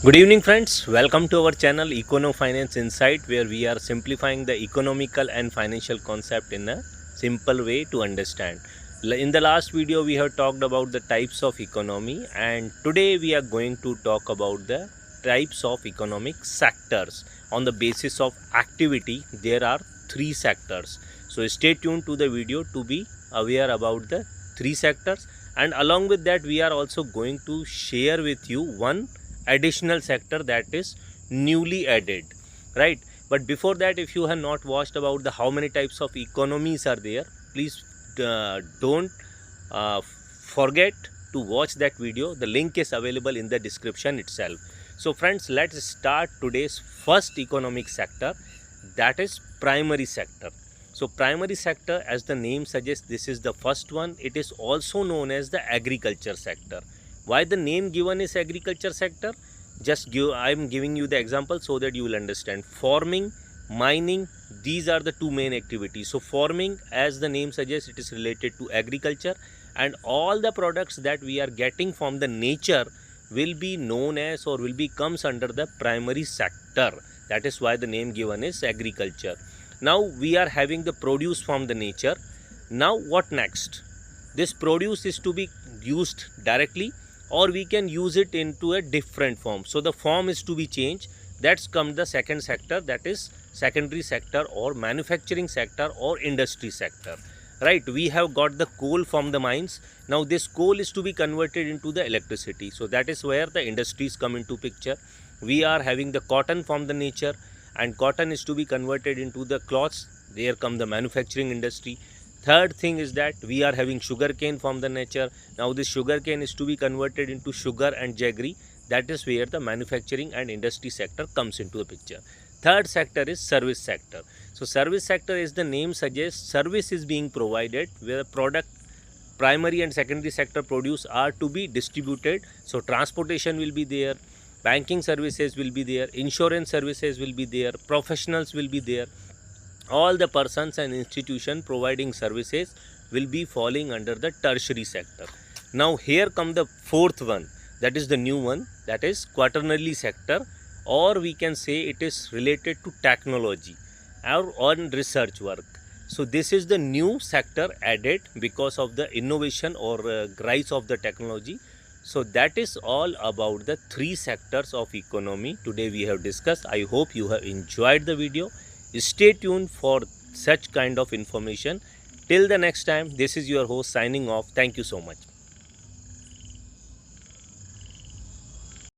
Good evening, friends. Welcome to our channel Econo Finance Insight, where we are simplifying the economical and financial concept in a simple way to understand. In the last video, we have talked about the types of economy, and today we are going to talk about the types of economic sectors. On the basis of activity, there are three sectors. So stay tuned to the video to be aware about the three sectors, and along with that, we are also going to share with you one additional sector that is newly added, right? But before that, if you have not watched about the how many types of economies are there, please don't forget to watch that video. The link is available in the description itself. So friends, let's start today's first economic sector, that is primary sector. So primary sector, as the name suggests, this is the first one. It is also known as the agriculture sector. Why the name given is agriculture sector? I am giving you the example so that you will understand. Farming, mining, these are the two main activities. So farming, as the name suggests, it is related to agriculture, and all the products that we are getting from the nature will be known as or will be comes under the primary sector. That is why the name given is agriculture. Now we are having the produce from the nature. Now what next? This produce is to be used directly, or we can use it into a different form. So the form is to be changed. That's come the second sector, that is secondary sector or manufacturing sector or industry sector, right? We have got the coal from the mines. Now this coal is to be converted into the electricity. So that is where the industries come into picture. We are having the cotton from the nature, and cotton is to be converted into the cloths. There come the manufacturing industry. Third thing is that we are having sugarcane from the nature. Now this sugarcane is to be converted into sugar and jaggery. That is where the manufacturing and industry sector comes into the picture. Third sector is service sector. So service sector, as the name suggests, service is being provided where product primary and secondary sector produce are to be distributed. So transportation will be there, banking services will be there, insurance services will be there, professionals will be there. All the persons and institutions providing services will be falling under the tertiary sector. Now here come the fourth one, that is the new one, that is quaternary sector, or we can say it is related to technology or on research work. So this is the new sector added because of the innovation or rise of the technology. So that is all about the three sectors of economy today we have discussed. I hope you have enjoyed the video. Stay tuned for such kind of information. Till the next time, this is your host signing off. Thank you so much.